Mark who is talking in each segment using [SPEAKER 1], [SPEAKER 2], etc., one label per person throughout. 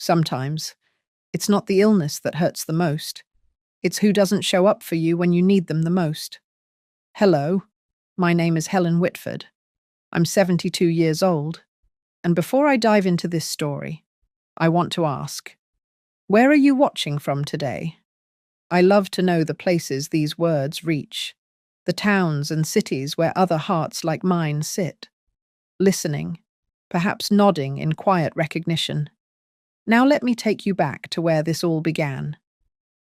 [SPEAKER 1] Sometimes, it's not the illness that hurts the most. It's who doesn't show up for you when you need them the most. Hello, my name is Helen Whitford. I'm 72 years old, and before I dive into this story, I want to ask, where are you watching from today? I love to know the places these words reach, the towns and cities where other hearts like mine sit, listening, perhaps nodding in quiet recognition. Now let me take you back to where this all began.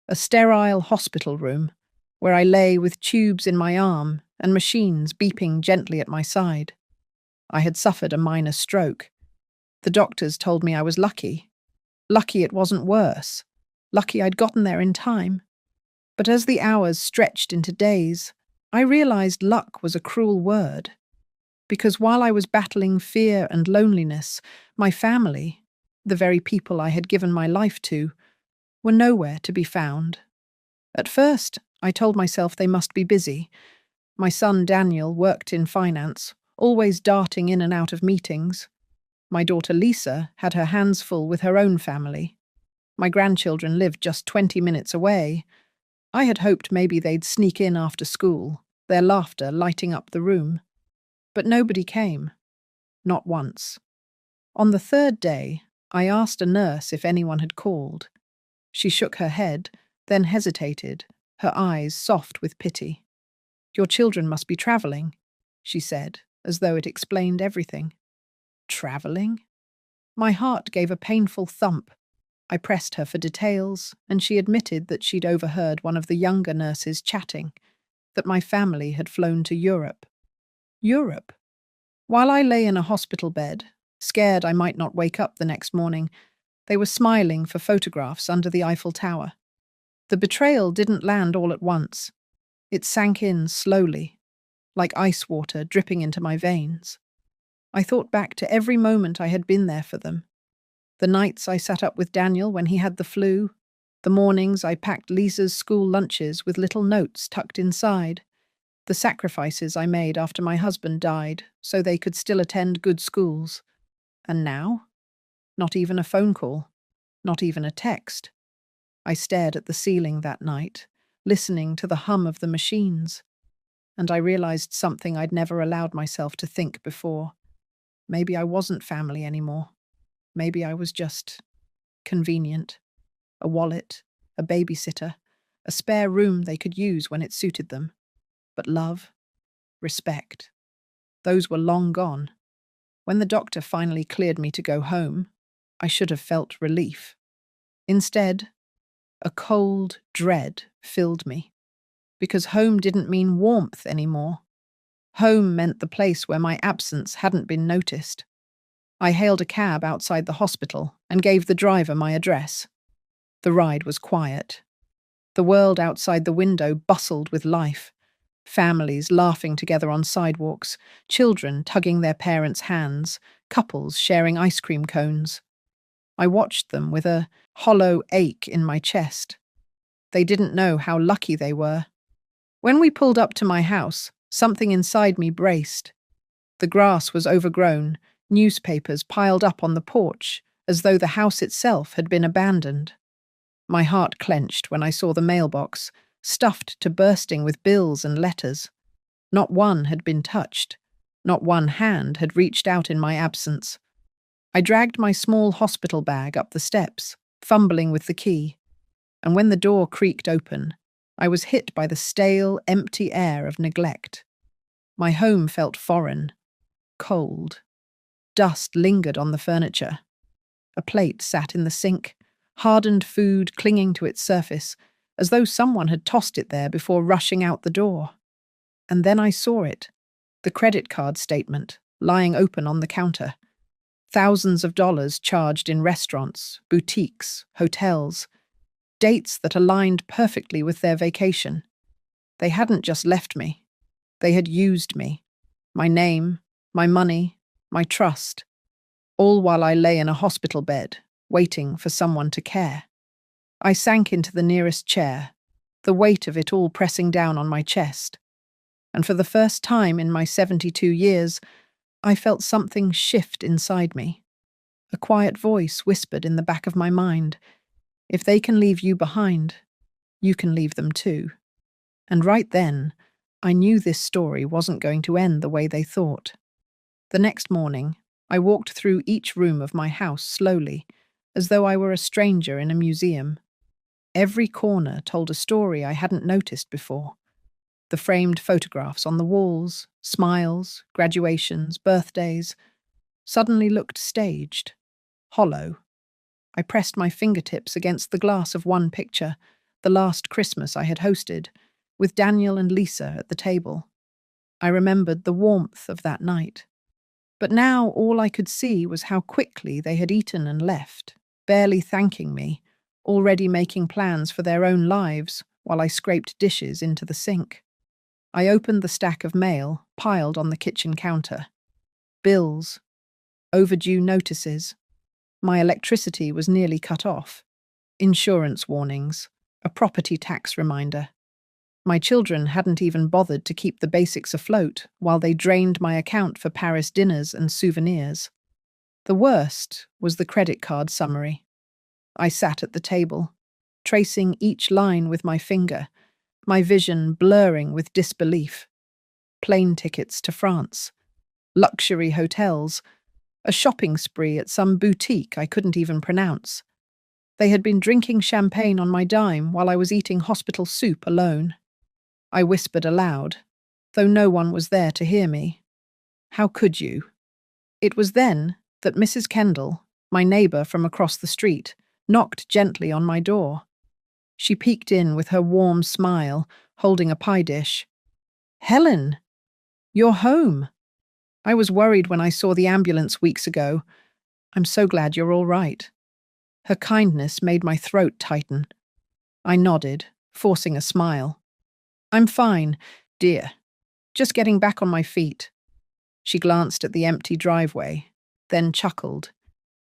[SPEAKER 1] A sterile hospital room, where I lay with tubes in my arm and machines beeping gently at my side. I had suffered a minor stroke. The doctors told me I was lucky. Lucky it wasn't worse. Lucky I'd gotten there in time. But as the hours stretched into days, I realized luck was a cruel word. Because while I was battling fear and loneliness, my family, the very people I had given my life to, were nowhere to be found. At first, I told myself they must be busy. My son Daniel worked in finance, always darting in and out of meetings. My daughter Lisa had her hands full with her own family. My grandchildren lived just 20 minutes away. I had hoped maybe they'd sneak in after school, their laughter lighting up the room. But nobody came. Not once. On the third day, I asked a nurse if anyone had called. She shook her head, then hesitated, her eyes soft with pity. "Your children must be travelling," she said, as though it explained everything. Travelling? My heart gave a painful thump. I pressed her for details, and she admitted that she'd overheard one of the younger nurses chatting, that my family had flown to Europe. Europe? While I lay in a hospital bed, scared I might not wake up the next morning, they were smiling for photographs under the Eiffel Tower. The betrayal didn't land all at once. It sank in slowly, like ice water dripping into my veins. I thought back to every moment I had been there for them. The nights I sat up with Daniel when he had the flu, the mornings I packed Lisa's school lunches with little notes tucked inside, the sacrifices I made after my husband died so they could still attend good schools. And now? Not even a phone call, not even a text. I stared at the ceiling that night, listening to the hum of the machines, and I realized something I'd never allowed myself to think before. Maybe I wasn't family anymore. Maybe I was just convenient. A wallet, a babysitter, a spare room they could use when it suited them. But love, respect, those were long gone. When the doctor finally cleared me to go home, I should have felt relief. Instead, a cold dread filled me, because home didn't mean warmth anymore. Home meant the place where my absence hadn't been noticed. I hailed a cab outside the hospital and gave the driver my address. The ride was quiet. The world outside the window bustled with life. Families laughing together on sidewalks, children tugging their parents' hands, couples sharing ice cream cones. I watched them with a hollow ache in my chest. They didn't know how lucky they were. When we pulled up to my house, something inside me braced. The grass was overgrown, newspapers piled up on the porch, as though the house itself had been abandoned. My heart clenched when I saw the mailbox, stuffed to bursting with bills and letters. Not one had been touched. Not one hand had reached out in my absence. I dragged my small hospital bag up the steps, fumbling with the key, and when the door creaked open, I was hit by the stale, empty air of neglect. My home felt foreign, cold. Dust lingered on the furniture. A plate sat in the sink, hardened food clinging to its surface, as though someone had tossed it there before rushing out the door. And then I saw it, the credit card statement, lying open on the counter. Thousands of dollars charged in restaurants, boutiques, hotels, dates that aligned perfectly with their vacation. They hadn't just left me. They had used me. My name, my money, my trust. All while I lay in a hospital bed, waiting for someone to care. I sank into the nearest chair, the weight of it all pressing down on my chest. And for the first time in my 72 years, I felt something shift inside me. A quiet voice whispered in the back of my mind, "If they can leave you behind, you can leave them too." And right then, I knew this story wasn't going to end the way they thought. The next morning, I walked through each room of my house slowly, as though I were a stranger in a museum. Every corner told a story I hadn't noticed before. The framed photographs on the walls, smiles, graduations, birthdays, suddenly looked staged, hollow. I pressed my fingertips against the glass of one picture, the last Christmas I had hosted, with Daniel and Lisa at the table. I remembered the warmth of that night. But now all I could see was how quickly they had eaten and left, barely thanking me, already making plans for their own lives while I scraped dishes into the sink. I opened the stack of mail piled on the kitchen counter. Bills, overdue notices. My electricity was nearly cut off. Insurance warnings, a property tax reminder. My children hadn't even bothered to keep the basics afloat while they drained my account for Paris dinners and souvenirs. The worst was the credit card summary. I sat at the table, tracing each line with my finger, my vision blurring with disbelief. Plane tickets to France, luxury hotels, a shopping spree at some boutique I couldn't even pronounce. They had been drinking champagne on my dime while I was eating hospital soup alone. I whispered aloud, though no one was there to hear me. "How could you?" It was then that Mrs. Kendall, my neighbour from across the street, knocked gently on my door. She peeked in with her warm smile, holding a pie dish. "Helen, you're home. I was worried when I saw the ambulance weeks ago. I'm so glad you're all right." Her kindness made my throat tighten. I nodded, forcing a smile. "I'm fine, dear. Just getting back on my feet." She glanced at the empty driveway, then chuckled.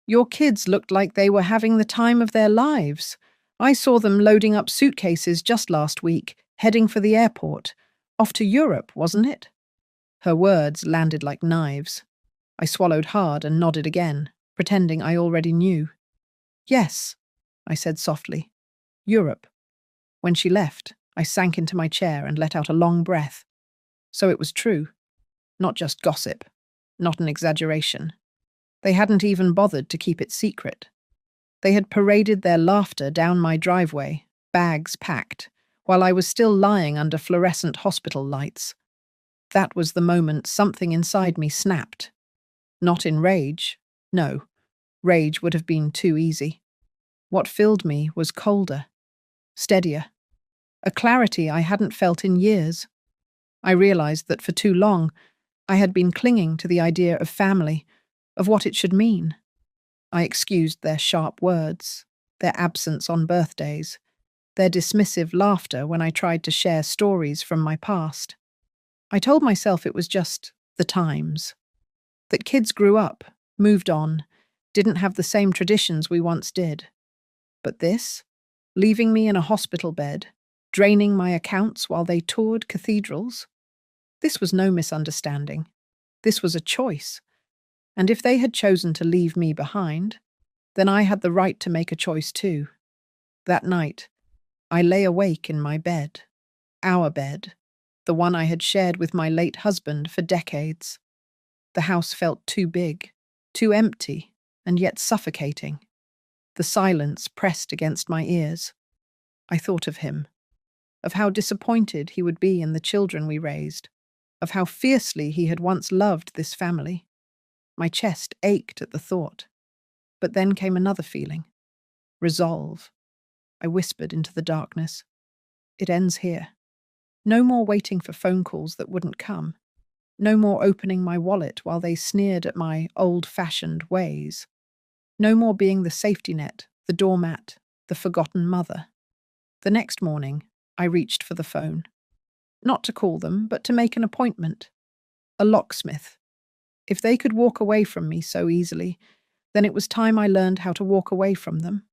[SPEAKER 1] "Your kids looked like they were having the time of their lives. I saw them loading up suitcases just last week, heading for the airport. Off to Europe, wasn't it?" Her words landed like knives. I swallowed hard and nodded again, pretending I already knew. "Yes," I said softly. "Europe." When she left, I sank into my chair and let out a long breath. So it was true. Not just gossip. Not an exaggeration. They hadn't even bothered to keep it secret. They had paraded their laughter down my driveway, bags packed, while I was still lying under fluorescent hospital lights. That was the moment something inside me snapped. Not in rage. No, rage would have been too easy. What filled me was colder, steadier, a clarity I hadn't felt in years. I realized that for too long, I had been clinging to the idea of family, of what it should mean. I excused their sharp words, their absence on birthdays, their dismissive laughter when I tried to share stories from my past. I told myself it was just the times. That kids grew up, moved on, didn't have the same traditions we once did. But this, leaving me in a hospital bed, draining my accounts while they toured cathedrals, this was no misunderstanding. This was a choice. And if they had chosen to leave me behind, then I had the right to make a choice too. That night, I lay awake in my bed, our bed, the one I had shared with my late husband for decades. The house felt too big, too empty, and yet suffocating. The silence pressed against my ears. I thought of him, of how disappointed he would be in the children we raised, of how fiercely he had once loved this family. My chest ached at the thought. But then came another feeling. Resolve. I whispered into the darkness. It ends here. No more waiting for phone calls that wouldn't come. No more opening my wallet while they sneered at my old-fashioned ways. No more being the safety net, the doormat, the forgotten mother. The next morning, I reached for the phone. Not to call them, but to make an appointment. A locksmith. If they could walk away from me so easily, then it was time I learned how to walk away from them.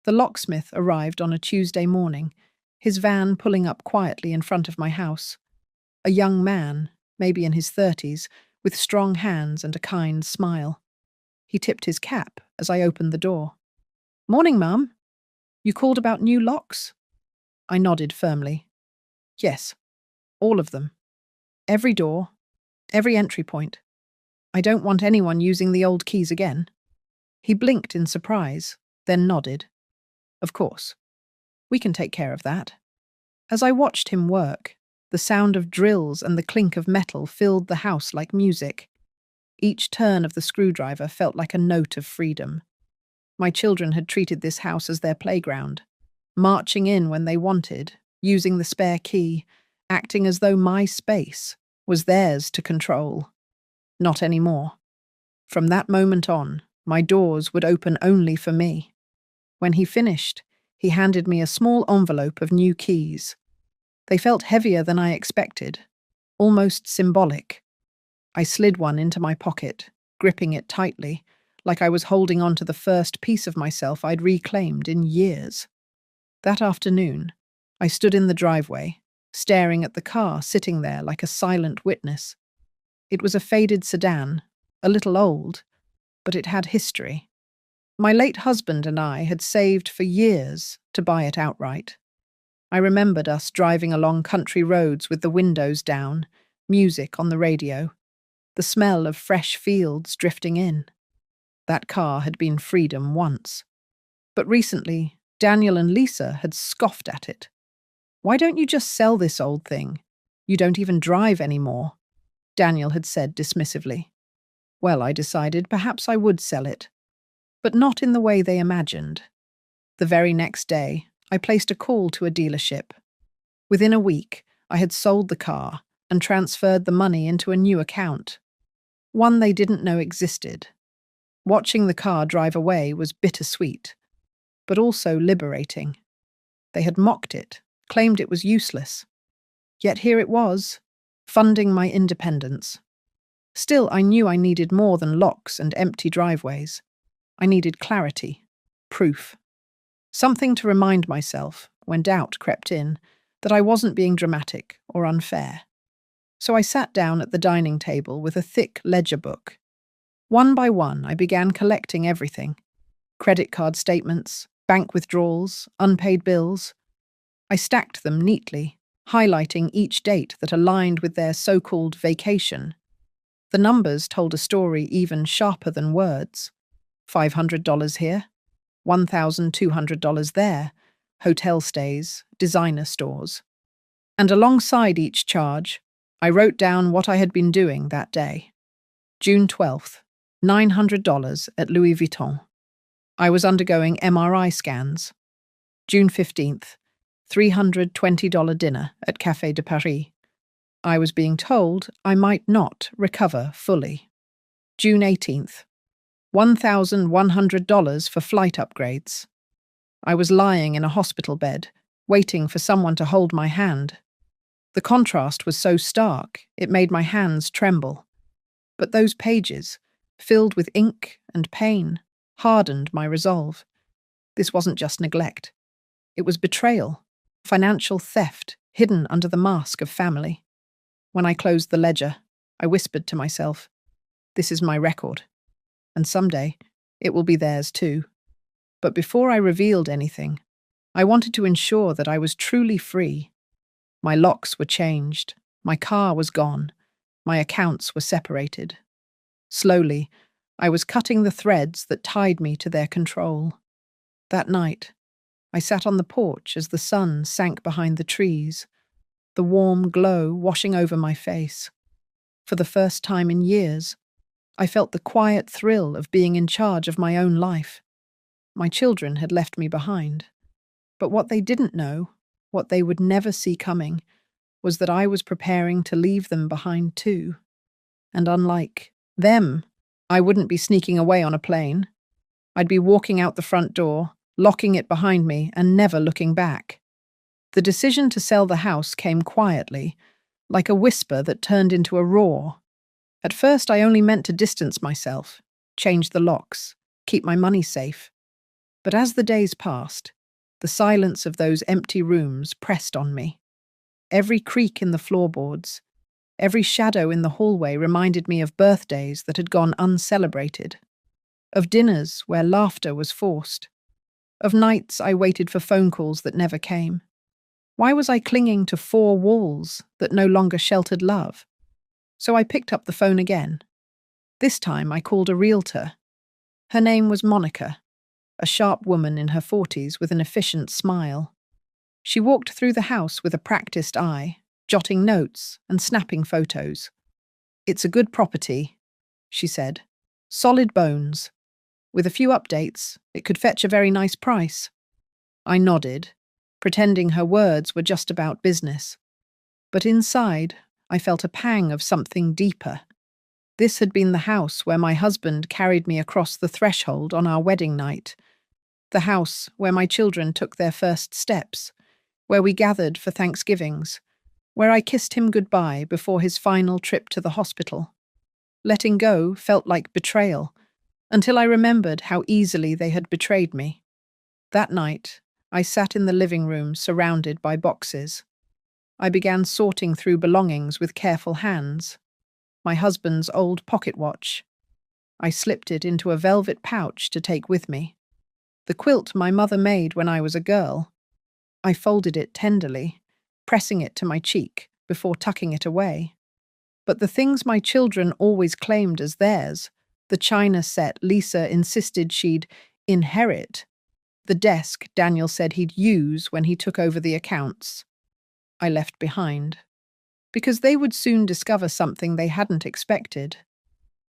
[SPEAKER 1] The locksmith arrived on a Tuesday morning, his van pulling up quietly in front of my house. A young man, maybe in his 30s, with strong hands and a kind smile. He tipped his cap as I opened the door. "Morning, Mum. You called about new locks?" I nodded firmly. "Yes, all of them. Every door, every entry point. I don't want anyone using the old keys again." He blinked in surprise, then nodded. "Of course. We can take care of that." As I watched him work, the sound of drills and the clink of metal filled the house like music. Each turn of the screwdriver felt like a note of freedom. My children had treated this house as their playground, marching in when they wanted, using the spare key, acting as though my space was theirs to control. Not anymore. From that moment on, my doors would open only for me. When he finished, he handed me a small envelope of new keys. They felt heavier than I expected, almost symbolic. I slid one into my pocket, gripping it tightly, like I was holding on to the first piece of myself I'd reclaimed in years. That afternoon, I stood in the driveway, staring at the car sitting there like a silent witness. It was a faded sedan, a little old, but it had history. My late husband and I had saved for years to buy it outright. I remembered us driving along country roads with the windows down, music on the radio, the smell of fresh fields drifting in. That car had been freedom once. But recently, Daniel and Lisa had scoffed at it. "Why don't you just sell this old thing? You don't even drive anymore," Daniel had said dismissively. Well, I decided perhaps I would sell it, but not in the way they imagined. The very next day, I placed a call to a dealership. Within a week, I had sold the car and transferred the money into a new account, one they didn't know existed. Watching the car drive away was bittersweet, but also liberating. They had mocked it, claimed it was useless. Yet here it was, funding my independence. Still, I knew I needed more than locks and empty driveways. I needed clarity, proof. Something to remind myself, when doubt crept in, that I wasn't being dramatic or unfair. So I sat down at the dining table with a thick ledger book. One by one, I began collecting everything: credit card statements, bank withdrawals, unpaid bills. I stacked them neatly, highlighting each date that aligned with their so-called vacation. The numbers told a story even sharper than words. $500 here, $1,200 there, hotel stays, designer stores. And alongside each charge, I wrote down what I had been doing that day. June 12th, $900 at Louis Vuitton. I was undergoing MRI scans. June 15th, $320 dinner at Café de Paris. I was being told I might not recover fully. June 18th, $1,100 for flight upgrades. I was lying in a hospital bed, waiting for someone to hold my hand. The contrast was so stark, it made my hands tremble. But those pages, filled with ink and pain, hardened my resolve. This wasn't just neglect. It was betrayal, financial theft hidden under the mask of family. When I closed the ledger, I whispered to myself, "This is my record, and someday it will be theirs too." But before I revealed anything, I wanted to ensure that I was truly free. My locks were changed, my car was gone, my accounts were separated. Slowly, I was cutting the threads that tied me to their control. That night, I sat on the porch as the sun sank behind the trees, the warm glow washing over my face. For the first time in years, I felt the quiet thrill of being in charge of my own life. My children had left me behind, but what they didn't know, what they would never see coming, was that I was preparing to leave them behind too. And unlike them, I wouldn't be sneaking away on a plane. I'd be walking out the front door, locking it behind me, and never looking back. The decision to sell the house came quietly, like a whisper that turned into a roar. At first, I only meant to distance myself, change the locks, keep my money safe. But as the days passed, the silence of those empty rooms pressed on me. Every creak in the floorboards, every shadow in the hallway reminded me of birthdays that had gone uncelebrated. of dinners where laughter was forced, of nights I waited for phone calls that never came. Why was I clinging to four walls that no longer sheltered love? So I picked up the phone again. This time I called a realtor. Her name was Monica, a sharp woman in her 40s with an efficient smile. She walked through the house with a practiced eye, jotting notes and snapping photos. "It's a good property," she said. "Solid bones. With a few updates, it could fetch a very nice price." I nodded, pretending her words were just about business. But inside, I felt a pang of something deeper. This had been the house where my husband carried me across the threshold on our wedding night. The house where my children took their first steps, where we gathered for Thanksgivings, where I kissed him goodbye before his final trip to the hospital. Letting go felt like betrayal, until I remembered how easily they had betrayed me. That night, I sat in the living room surrounded by boxes. I began sorting through belongings with careful hands. My husband's old pocket watch. I slipped it into a velvet pouch to take with me. The quilt my mother made when I was a girl. I folded it tenderly, pressing it to my cheek before tucking it away. But the things my children always claimed as theirs, the china set Lisa insisted she'd inherit, the desk Daniel said he'd use when he took over the accounts, I left behind. Because they would soon discover something they hadn't expected.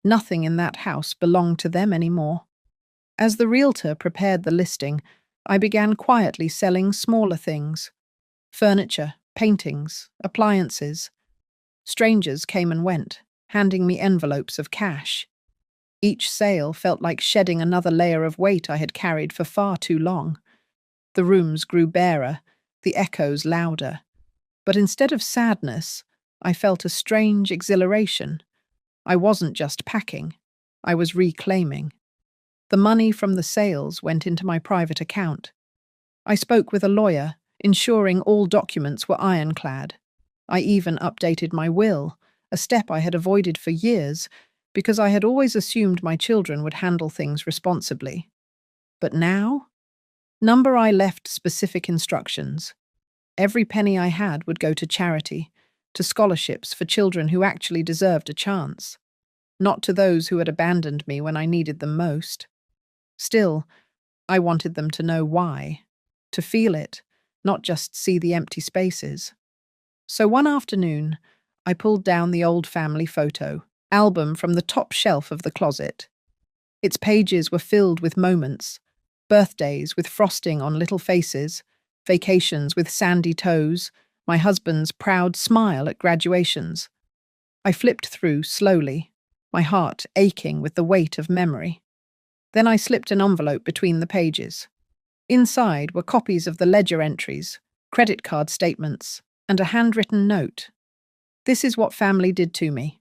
[SPEAKER 1] Nothing in that house belonged to them anymore. As the realtor prepared the listing, I began quietly selling smaller things. Furniture, paintings, appliances. Strangers came and went, handing me envelopes of cash. Each sale felt like shedding another layer of weight I had carried for far too long. The rooms grew barer, the echoes louder. But instead of sadness, I felt a strange exhilaration. I wasn't just packing, I was reclaiming. The money from the sales went into my private account. I spoke with a lawyer, ensuring all documents were ironclad. I even updated my will, a step I had avoided for years because I had always assumed my children would handle things responsibly. But now? Number I left specific instructions. Every penny I had would go to charity, to scholarships for children who actually deserved a chance, not to those who had abandoned me when I needed them most. Still, I wanted them to know why, to feel it, not just see the empty spaces. So one afternoon, I pulled down the old family photo album from the top shelf of the closet. Its pages were filled with moments, birthdays with frosting on little faces, vacations with sandy toes, my husband's proud smile at graduations. I flipped through slowly, my heart aching with the weight of memory. Then I slipped an envelope between the pages. Inside were copies of the ledger entries, credit card statements, and a handwritten note. "This is what family did to me.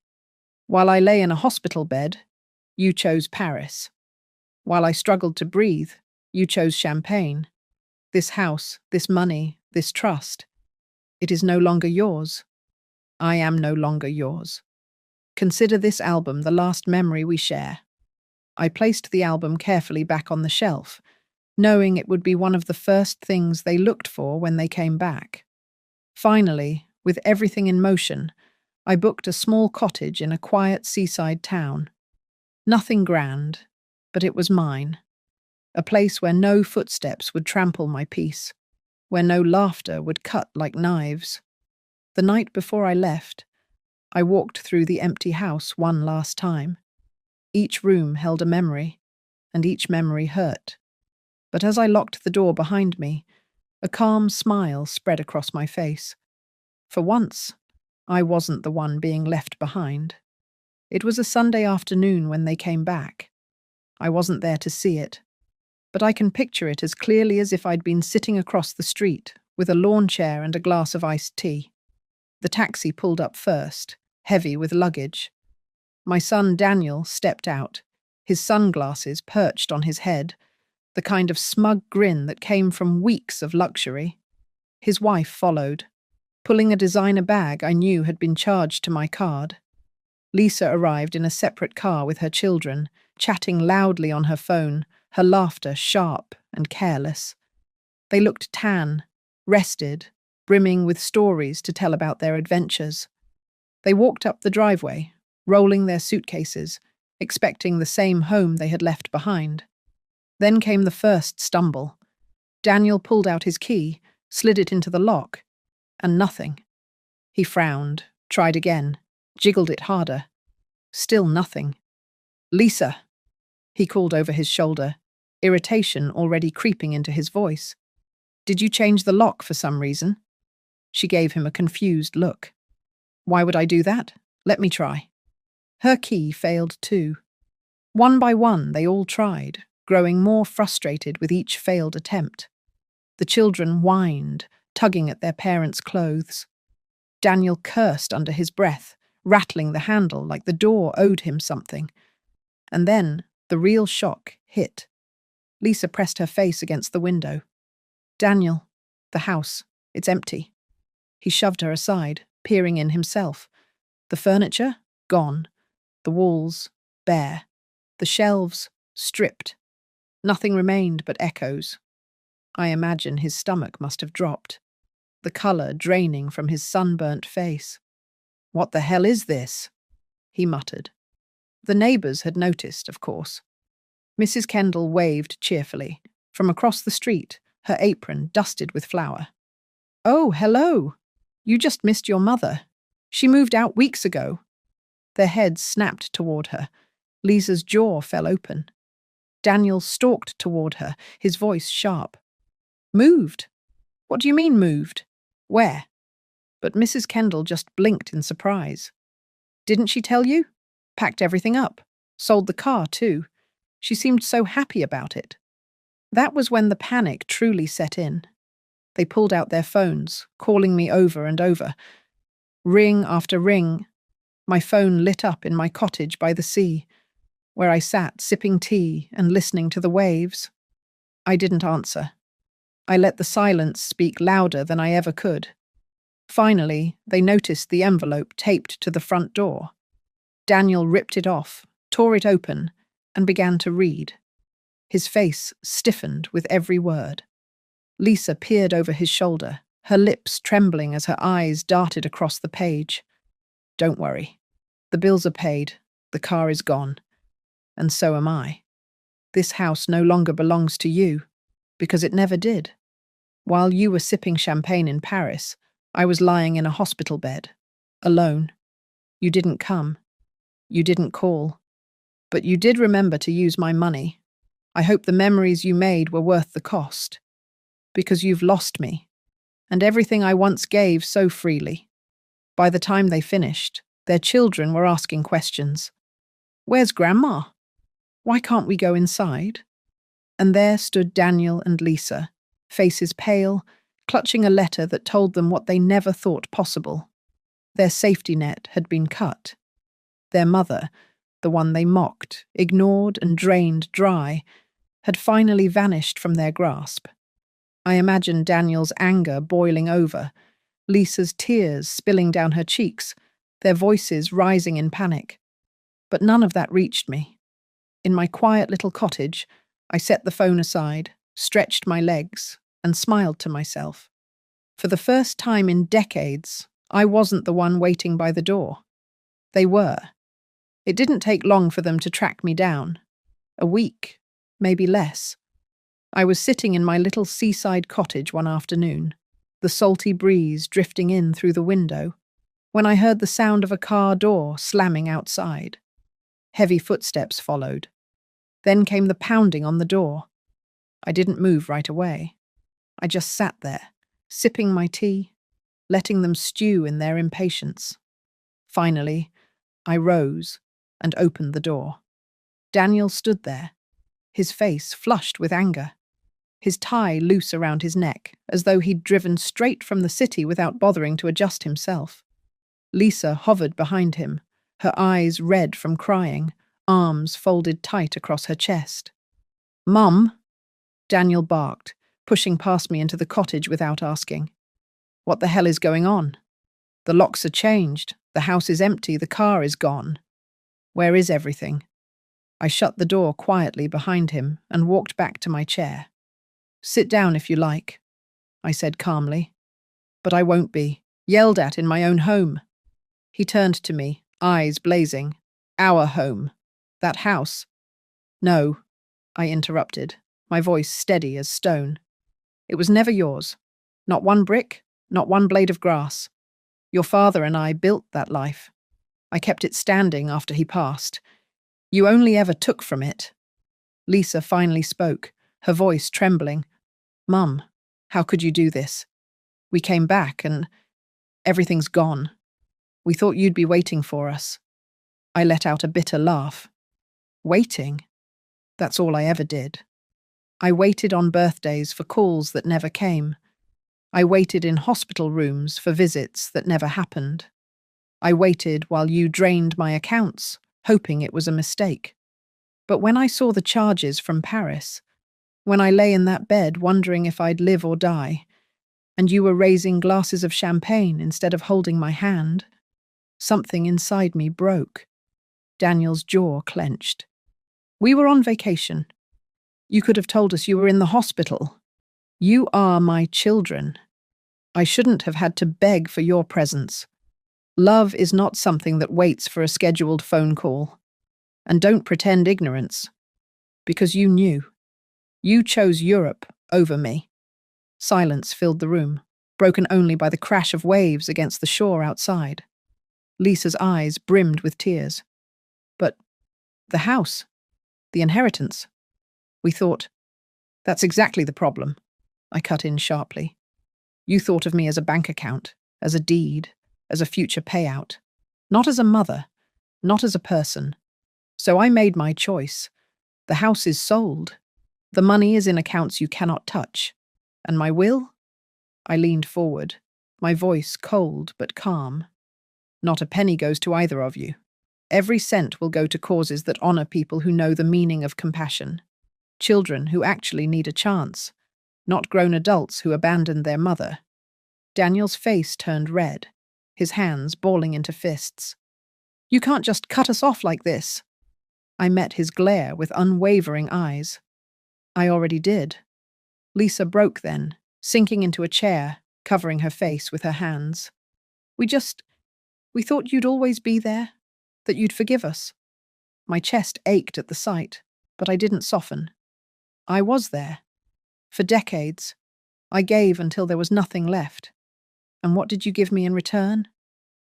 [SPEAKER 1] While I lay in a hospital bed, you chose Paris. While I struggled to breathe, you chose champagne. This house, this money, this trust. It is no longer yours. I am no longer yours. Consider this album the last memory we share." I placed the album carefully back on the shelf, knowing it would be one of the first things they looked for when they came back. Finally, with everything in motion, I booked a small cottage in a quiet seaside town. Nothing grand, but it was mine. A place where no footsteps would trample my peace, where no laughter would cut like knives. The night before I left, I walked through the empty house one last time. Each room held a memory, and each memory hurt. But as I locked the door behind me, a calm smile spread across my face. For once, I wasn't the one being left behind. It was a Sunday afternoon when they came back. I wasn't there to see it, but I can picture it as clearly as if I'd been sitting across the street with a lawn chair and a glass of iced tea. The taxi pulled up first, heavy with luggage. My son Daniel stepped out, his sunglasses perched on his head, the kind of smug grin that came from weeks of luxury. His wife followed, pulling a designer bag I knew had been charged to my card. Lisa arrived in a separate car with her children, chatting loudly on her phone, her laughter sharp and careless. They looked tan, rested, brimming with stories to tell about their adventures. They walked up the driveway, rolling their suitcases, expecting the same home they had left behind. Then came the first stumble. Daniel pulled out his key, slid it into the lock, and nothing. He frowned, tried again, jiggled it harder. Still nothing. "Lisa," he called over his shoulder, irritation already creeping into his voice. "Did you change the lock for some reason?" She gave him a confused look. "Why would I do that? Let me try." Her key failed too. One by one, they all tried, growing more frustrated with each failed attempt. The children whined, tugging at their parents' clothes. Daniel cursed under his breath, rattling the handle like the door owed him something. And then the real shock hit. Lisa pressed her face against the window. "Daniel, the house, it's empty." He shoved her aside, peering in himself. The furniture, gone. The walls, bare. The shelves, stripped. Nothing remained but echoes. I imagine his stomach must have dropped, the colour draining from his sunburnt face. "What the hell is this?" he muttered. The neighbours had noticed, of course. Mrs. Kendall waved cheerfully. From across the street, her apron dusted with flour. "Oh, hello! You just missed your mother. She moved out weeks ago." Their heads snapped toward her. Lisa's jaw fell open. Daniel stalked toward her, his voice sharp. "Moved? What do you mean moved? Where?" But Mrs. Kendall just blinked in surprise. "Didn't she tell you? Packed everything up. Sold the car, too. She seemed so happy about it." That was when the panic truly set in. They pulled out their phones, calling me over and over. Ring after ring. My phone lit up in my cottage by the sea, where I sat sipping tea and listening to the waves. I didn't answer. I let the silence speak louder than I ever could. Finally, they noticed the envelope taped to the front door. Daniel ripped it off, tore it open, and began to read. His face stiffened with every word. Lisa peered over his shoulder, her lips trembling as her eyes darted across the page. "Don't worry. The bills are paid, the car is gone, and so am I. This house no longer belongs to you, because it never did. While you were sipping champagne in Paris, I was lying in a hospital bed, alone. You didn't come. You didn't call. But you did remember to use my money. I hope the memories you made were worth the cost. Because you've lost me, and everything I once gave so freely." By the time they finished, their children were asking questions. "Where's Grandma? Why can't we go inside?" And there stood Daniel and Lisa, faces pale, clutching a letter that told them what they never thought possible. Their safety net had been cut. Their mother, the one they mocked, ignored and drained dry, had finally vanished from their grasp. I imagined Daniel's anger boiling over, Lisa's tears spilling down her cheeks, their voices rising in panic. But none of that reached me. In my quiet little cottage, I set the phone aside, stretched my legs, and smiled to myself. For the first time in decades, I wasn't the one waiting by the door. They were. It didn't take long for them to track me down. A week, maybe less. I was sitting in my little seaside cottage one afternoon, the salty breeze drifting in through the window, when I heard the sound of a car door slamming outside. Heavy footsteps followed. Then came the pounding on the door. I didn't move right away. I just sat there, sipping my tea, letting them stew in their impatience. Finally, I rose and opened the door. Daniel stood there, his face flushed with anger, his tie loose around his neck, as though he'd driven straight from the city without bothering to adjust himself. Lisa hovered behind him, her eyes red from crying, arms folded tight across her chest. "Mum," Daniel barked, pushing past me into the cottage without asking. "What the hell is going on? The locks are changed, the house is empty, the car is gone. Where is everything?" I shut the door quietly behind him and walked back to my chair. "Sit down if you like," I said calmly. "But I won't be. Yelled at in my own home." He turned to me, eyes blazing. "Our home. That house." "No," I interrupted, my voice steady as stone. "It was never yours. Not one brick, not one blade of grass. Your father and I built that life. I kept it standing after he passed. You only ever took from it." Lisa finally spoke, her voice trembling. "Mum, how could you do this? We came back and everything's gone. We thought you'd be waiting for us." I let out a bitter laugh. Waiting? That's all I ever did. I waited on birthdays for calls that never came. I waited in hospital rooms for visits that never happened. I waited while you drained my accounts, hoping it was a mistake. But when I saw the charges from Paris, when I lay in that bed wondering if I'd live or die, and you were raising glasses of champagne instead of holding my hand, something inside me broke. Daniel's jaw clenched. "We were on vacation. You could have told us you were in the hospital. You are my children. I shouldn't have had to beg for your presence. Love is not something that waits for a scheduled phone call. And don't pretend ignorance. Because you knew. You chose Europe over me." Silence filled the room, broken only by the crash of waves against the shore outside. Lisa's eyes brimmed with tears. "But the house, the inheritance. We thought—" "That's exactly the problem," I cut in sharply. "You thought of me as a bank account, as a deed, as a future payout. Not as a mother, not as a person. So I made my choice. The house is sold. The money is in accounts you cannot touch. And my will?" I leaned forward, my voice cold but calm. "Not a penny goes to either of you. Every cent will go to causes that honor people who know the meaning of compassion. Children who actually need a chance, not grown adults who abandoned their mother." Daniel's face turned red, his hands balling into fists. "You can't just cut us off like this." I met his glare with unwavering eyes. "I already did." Lisa broke then, sinking into a chair, covering her face with her hands. We thought you'd always be there, that you'd forgive us." My chest ached at the sight, but I didn't soften. I was there. For decades. I gave until there was nothing left. And what did you give me in return?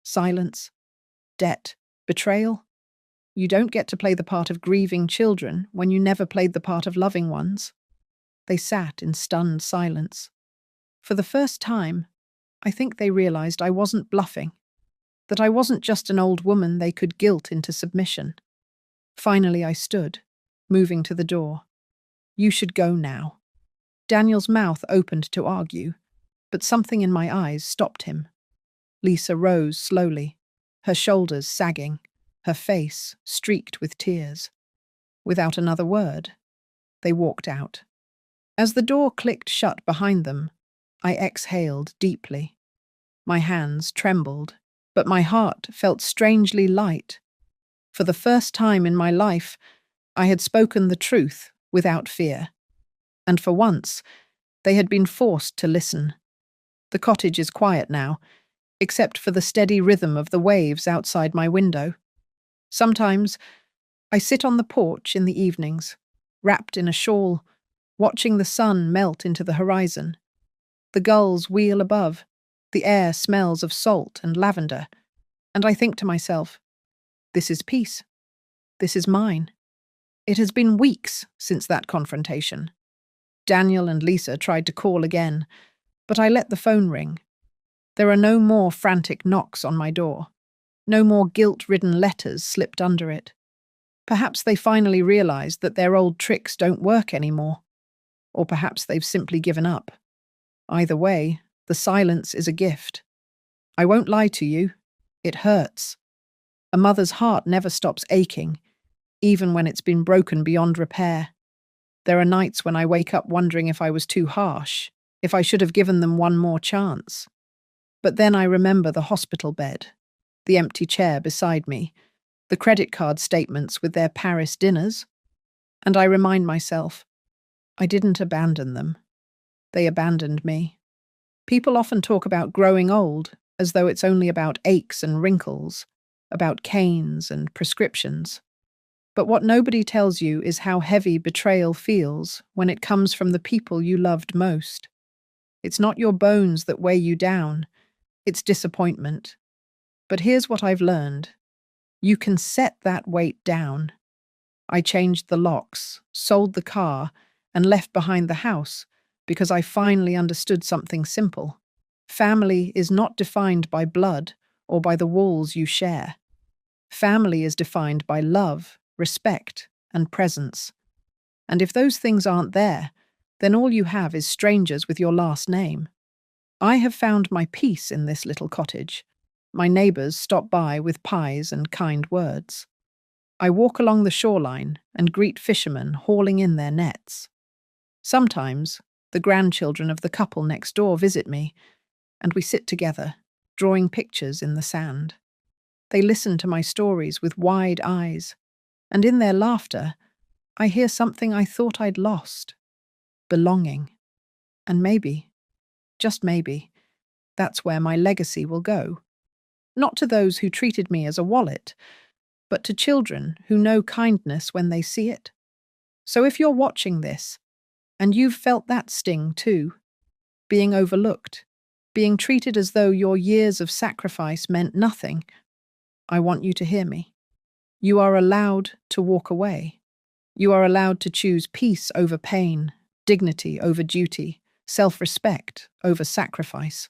[SPEAKER 1] Silence, debt, betrayal. You don't get to play the part of grieving children when you never played the part of loving ones. They sat in stunned silence. For the first time, I think they realized I wasn't bluffing, that I wasn't just an old woman they could guilt into submission. Finally I stood, moving to the door. "You should go now." Daniel's mouth opened to argue, but something in my eyes stopped him. Lisa rose slowly, her shoulders sagging, her face streaked with tears. Without another word, they walked out. As the door clicked shut behind them, I exhaled deeply. My hands trembled, but my heart felt strangely light. For the first time in my life, I had spoken the truth without fear. And for once, they had been forced to listen. The cottage is quiet now, except for the steady rhythm of the waves outside my window. Sometimes, I sit on the porch in the evenings, wrapped in a shawl, watching the sun melt into the horizon. The gulls wheel above, the air smells of salt and lavender, and I think to myself, this is peace. This is mine. It has been weeks since that confrontation. Daniel and Lisa tried to call again, but I let the phone ring. There are no more frantic knocks on my door. No more guilt-ridden letters slipped under it. Perhaps they finally realized that their old tricks don't work anymore. Or perhaps they've simply given up. Either way, the silence is a gift. I won't lie to you. It hurts. A mother's heart never stops aching, even when it's been broken beyond repair. There are nights when I wake up wondering if I was too harsh, if I should have given them one more chance. But then I remember the hospital bed, the empty chair beside me, the credit card statements with their Paris dinners, and I remind myself, I didn't abandon them. They abandoned me. People often talk about growing old as though it's only about aches and wrinkles, about canes and prescriptions. But what nobody tells you is how heavy betrayal feels when it comes from the people you loved most. It's not your bones that weigh you down, it's disappointment. But here's what I've learned. You can set that weight down. I changed the locks, sold the car, and left behind the house because I finally understood something simple. Family is not defined by blood or by the walls you share. Family is defined by love, respect, and presence. And if those things aren't there, then all you have is strangers with your last name. I have found my peace in this little cottage. My neighbours stop by with pies and kind words. I walk along the shoreline and greet fishermen hauling in their nets. Sometimes, the grandchildren of the couple next door visit me, and we sit together, drawing pictures in the sand. They listen to my stories with wide eyes, and in their laughter, I hear something I thought I'd lost: belonging. And maybe, just maybe, that's where my legacy will go. Not to those who treated me as a wallet, but to children who know kindness when they see it. So if you're watching this, and you've felt that sting too, being overlooked, being treated as though your years of sacrifice meant nothing, I want you to hear me. You are allowed to walk away. You are allowed to choose peace over pain, dignity over duty, self-respect over sacrifice.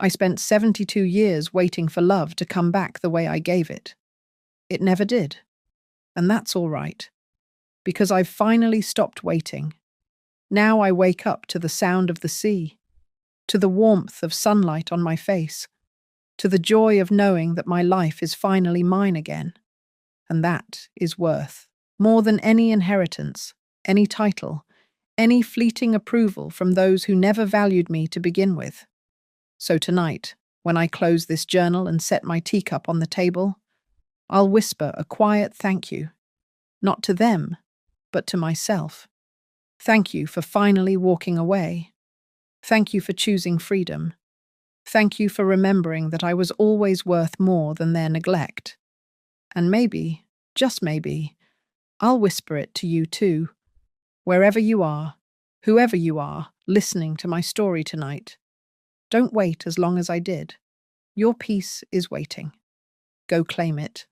[SPEAKER 1] I spent 72 years waiting for love to come back the way I gave it. It never did. And that's all right, because I've finally stopped waiting. Now I wake up to the sound of the sea, to the warmth of sunlight on my face, to the joy of knowing that my life is finally mine again. And that is worth more than any inheritance, any title, any fleeting approval from those who never valued me to begin with. So tonight, when I close this journal and set my teacup on the table, I'll whisper a quiet thank you, not to them, but to myself. Thank you for finally walking away. Thank you for choosing freedom. Thank you for remembering that I was always worth more than their neglect. And maybe, just maybe, I'll whisper it to you too, wherever you are, whoever you are, listening to my story tonight. Don't wait as long as I did. Your peace is waiting. Go claim it.